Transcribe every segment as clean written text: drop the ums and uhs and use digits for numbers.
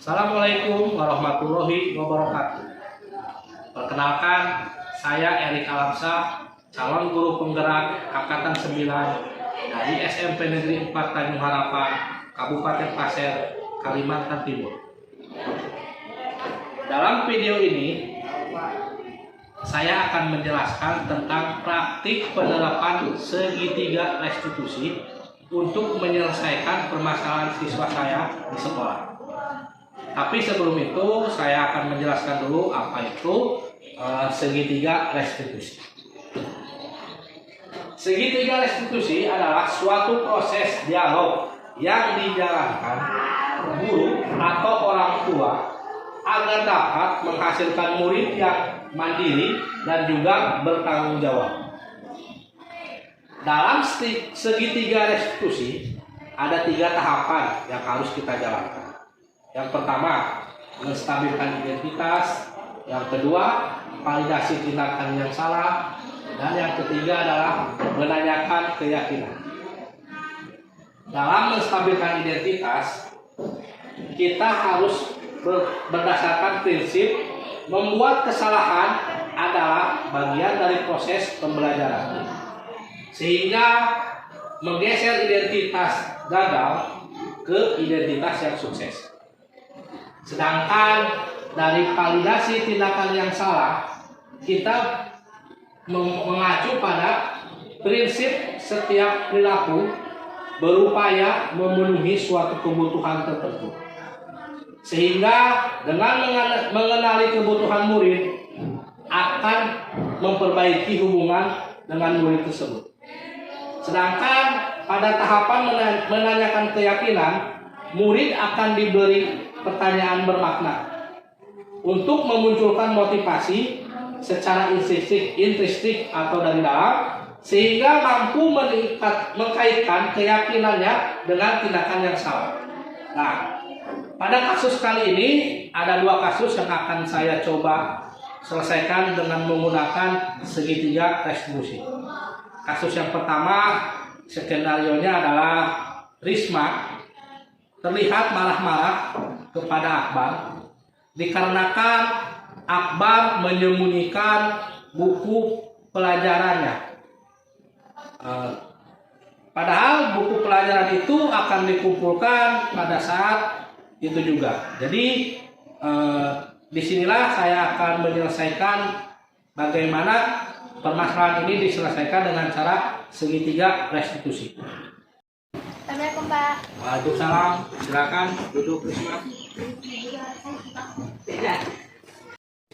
Assalamualaikum warahmatullahi wabarakatuh. Perkenalkan, saya Erik Alamsa, calon guru penggerak Angkatan 9 dari SMP Negeri 4 Tanjung Harapan, Kabupaten Pasir, Kalimantan Timur. Dalam video ini, saya akan menjelaskan tentang praktik penerapan segitiga restitusi untuk menyelesaikan permasalahan siswa saya di sekolah. Tapi sebelum itu, saya akan menjelaskan dulu apa itu segitiga restitusi. Segitiga restitusi adalah suatu proses dialog yang dijalankan guru atau orang tua agar dapat menghasilkan murid yang mandiri dan juga bertanggung jawab. Dalam segitiga restitusi ada 3 tahapan yang harus kita jalankan. Yang pertama, menstabilkan identitas. Yang kedua, validasi tindakan yang salah. Dan yang ketiga adalah menanyakan keyakinan. Dalam menstabilkan identitas, kita harus berdasarkan prinsip membuat kesalahan adalah bagian dari proses pembelajaran. Sehingga menggeser identitas gagal ke identitas yang sukses. Sedangkan dari validasi tindakan yang salah, kita mengacu pada prinsip setiap perilaku berupaya memenuhi suatu kebutuhan tertentu. Sehingga dengan mengenali kebutuhan murid akan memperbaiki hubungan dengan murid tersebut. Sedangkan pada tahapan menanyakan keyakinan, murid akan diberi pertanyaan bermakna untuk memunculkan motivasi secara intrinsik atau dari dalam, sehingga mampu mengkaitkan keyakinannya dengan tindakan yang salah. Nah, pada kasus kali ini ada 2 kasus yang akan saya coba selesaikan dengan menggunakan segitiga restitusi. Kasus yang pertama, skenarionya adalah Risma terlihat marah-marah kepada Akbar dikarenakan Akbar menyembunyikan buku pelajarannya. Padahal buku pelajaran itu akan dikumpulkan pada saat itu juga. Jadi disinilah saya akan menyelesaikan bagaimana permasalahan ini diselesaikan dengan cara segitiga restitusi. Assalamualaikum, Pak. Waalaikumsalam. Silakan duduk, Risma.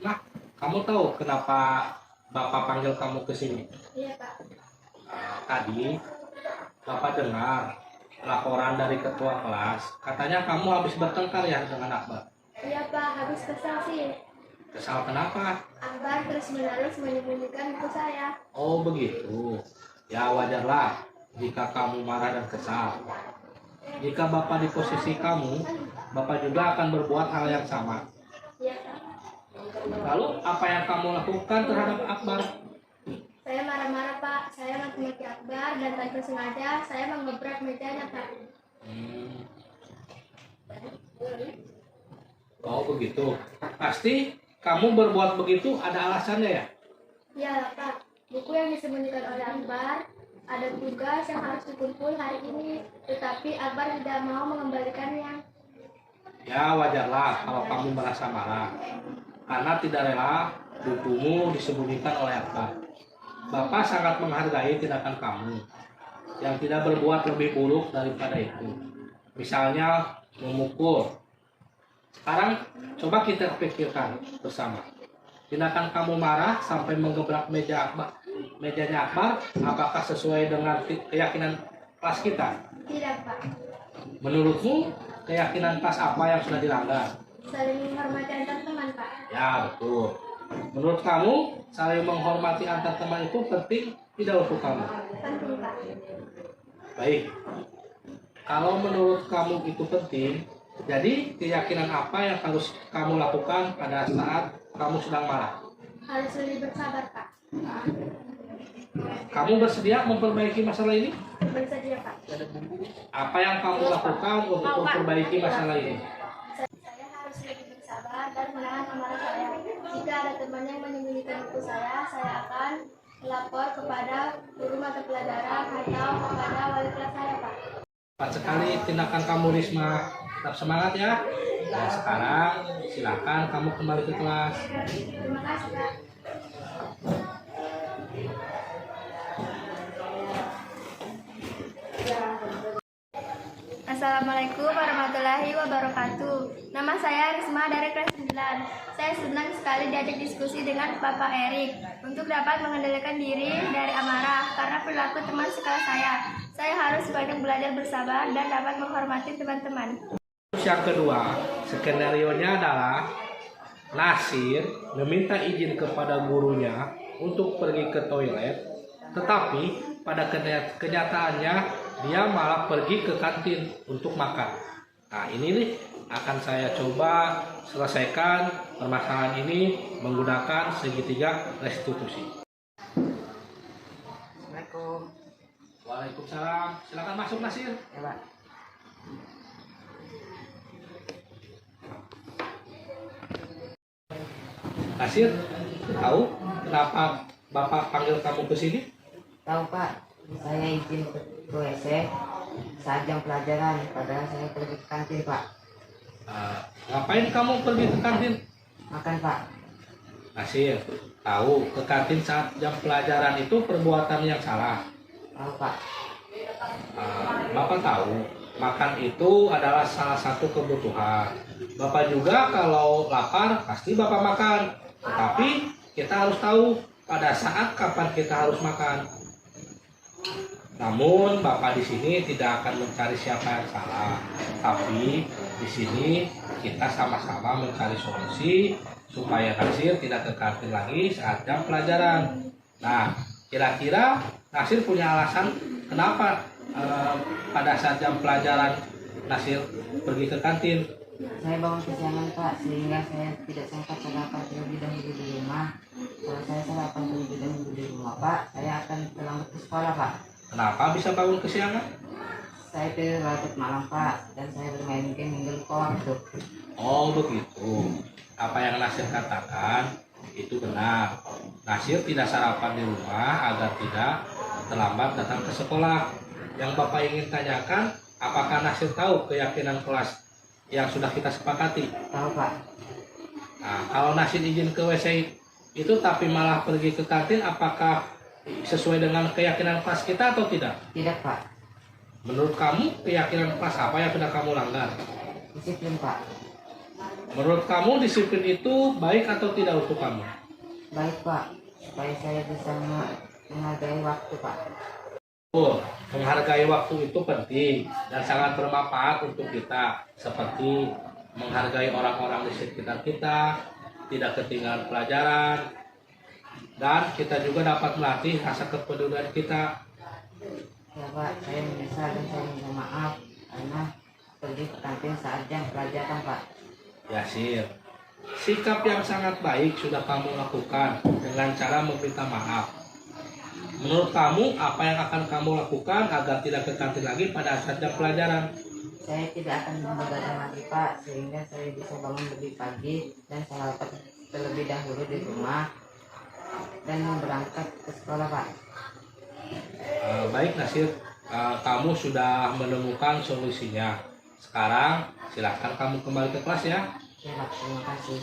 Nah, kamu tahu kenapa Bapak panggil kamu ke sini? Iya, Pak. Tadi Bapak dengar laporan dari ketua kelas. Katanya kamu habis bertengkar ya dengan Akbar. Iya, Pak. Habis kesal sih. Kesal kenapa? Akbar terus-menerus menyembunyikan buku saya. Oh begitu. Ya wajarlah jika kamu marah dan kesal. Jika Bapak di posisi kamu, Bapak juga akan berbuat hal yang sama. Iya, Pak. Lalu apa yang kamu lakukan terhadap Akbar? Saya marah-marah, Pak. Saya maki-maki Akbar dan tanpa sengaja saya mengebrak mejanya, Pak. Oh begitu. Pasti kamu berbuat begitu ada alasannya ya? Iya, Pak. Buku yang disembunyikan oleh Akbar ada tugas yang harus dikumpul hari ini, tetapi Akbar tidak mau mengembalikannya. Ya wajarlah kalau kamu merasa marah karena tidak rela bukumu disembunyikan oleh Akbar. Bapak sangat menghargai tindakan kamu yang tidak berbuat lebih buruk daripada itu. Misalnya memukul. Sekarang coba kita pikirkan bersama. Tindakan kamu marah sampai menggebrak mejanya Akbar, apakah sesuai dengan keyakinan kelas kita? Tidak, Pak. Menurutmu keyakinan kelas apa yang sudah dilanggar? Saling menghormati antar teman, Pak. Ya betul. Menurut kamu saling menghormati antar teman itu penting tidak untuk kamu? Penting, Pak. Baik. Kalau menurut kamu itu penting, jadi keyakinan apa yang harus kamu lakukan pada saat kamu sedang marah? Harus lebih bersabar, Pak. Kamu bersedia memperbaiki masalah ini? Bersedia, Pak. Apa yang kamu lakukan untuk memperbaiki masalah ini? Saya teman yang menyembunyikan buku saya akan melapor kepada guru mata pelajaran atau kepada wali kelas saya, Pak. Cepat sekali tindakan kamu, Risma. Tetap semangat ya. Dan sekarang silakan kamu kembali ke kelas. Terima kasih, Pak. Assalamualaikum warahmatullahi wabarakatuh. Nama saya Risma dari kelas 9. Saya senang sekali diajak diskusi dengan Bapak Erik untuk dapat mengendalikan diri dari amarah karena perilaku teman sekelas saya. Saya harus banyak belajar bersabar dan dapat menghormati teman-teman. Yang kedua, skenario-nya adalah Nasir meminta izin kepada gurunya untuk pergi ke toilet, tetapi pada kenyataannya dia malah pergi ke kantin untuk makan. Nah, ini nih akan saya coba selesaikan permasalahan ini menggunakan segitiga restitusi. Assalamualaikum. Waalaikumsalam. Silakan masuk, Nasir. Ya, Pak. Nasir, tahu kenapa Bapak panggil kamu ke sini? Tahu, Pak. Saya izin ke WC saat jam pelajaran, padahal saya pergi ke kantin, Pak. Ngapain kamu pergi ke kantin? Makan, Pak. Nasir, tahu ke kantin saat jam pelajaran itu perbuatan yang salah. Tahu, Pak. Bapak tahu makan itu adalah salah satu kebutuhan. Bapak juga kalau lapar pasti Bapak makan. Tetapi kita harus tahu pada saat kapan kita harus makan. Namun Bapak di sini tidak akan mencari siapa yang salah, tapi di sini kita sama-sama mencari solusi supaya Nasir tidak ke kantin lagi saat jam pelajaran. Nah, kira-kira Nasir punya alasan kenapa pada saat jam pelajaran Nasir pergi ke kantin? Saya bangun kesiangan, Pak, sehingga saya tidak sempat sarapan terlebih dahulu di rumah. Kalau saya sarapan terlebih dahulu di rumah, Pak, saya akan terlambat ke sekolah, Pak. Kenapa bisa bangun kesiangan? Saya tidur larut malam, Pak, dan saya bermain game hingga lupa waktu. Oh begitu. Apa yang Nasir katakan itu benar. Nasir tidak sarapan di rumah agar tidak terlambat datang ke sekolah. Yang Bapak ingin tanyakan, apakah Nasir tahu keyakinan kelas yang sudah kita sepakati? Tahu, Pak. Nah, kalau Nasir izin ke WC itu tapi malah pergi ke kantin, apakah sesuai dengan keyakinan kelas kita atau tidak? Tidak, Pak. Menurut kamu keyakinan kelas apa yang sudah kamu langgar? Disiplin, Pak. Menurut kamu disiplin itu baik atau tidak untuk kamu? Baik, Pak, supaya saya bisa menghargai waktu, Pak. Menghargai waktu itu penting dan sangat bermanfaat untuk kita, seperti menghargai orang-orang di sekitar kita, tidak ketinggalan pelajaran, dan kita juga dapat melatih rasa kepedulian kita. Ya, Pak, saya menyesal dan saya minta maaf karena pergi ke kantin saat jam pelajaran, Pak. Yasir, sikap yang sangat baik sudah kamu lakukan dengan cara meminta maaf. Menurut kamu, apa yang akan kamu lakukan agar tidak ke kantin lagi pada saat jam pelajaran? Saya tidak akan membegadang lagi, Pak, sehingga saya bisa bangun lebih pagi dan sarapan terlebih dahulu di rumah dan berangkat ke sekolah, Pak. Baik Nasir, kamu sudah menemukan solusinya. Sekarang silahkan kamu kembali ke kelas ya. Ya, Pak, terima kasih.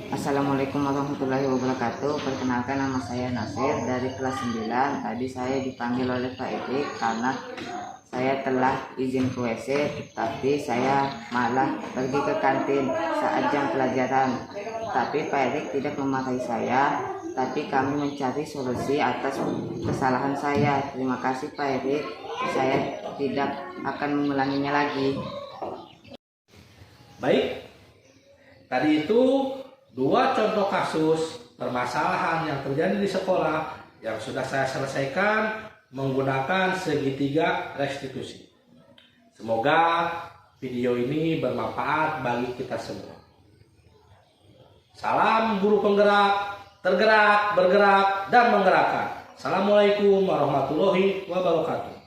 Assalamualaikum warahmatullahi wabarakatuh. Perkenalkan, nama saya Nasir dari kelas 9. Tadi saya dipanggil oleh Pak Edik karena saya telah izin ke WC, tapi saya malah pergi ke kantin saat jam pelajaran. Tapi Pak Edik tidak memarahi saya, tapi kami mencari solusi atas kesalahan saya. Terima kasih, Pak Edik. Saya tidak akan mengulanginya lagi. Baik, tadi itu dua contoh kasus permasalahan yang terjadi di sekolah yang sudah saya selesaikan menggunakan segitiga restitusi. Semoga video ini bermanfaat bagi kita semua. Salam guru penggerak, tergerak, bergerak, dan menggerakkan. Assalamualaikum warahmatullahi wabarakatuh.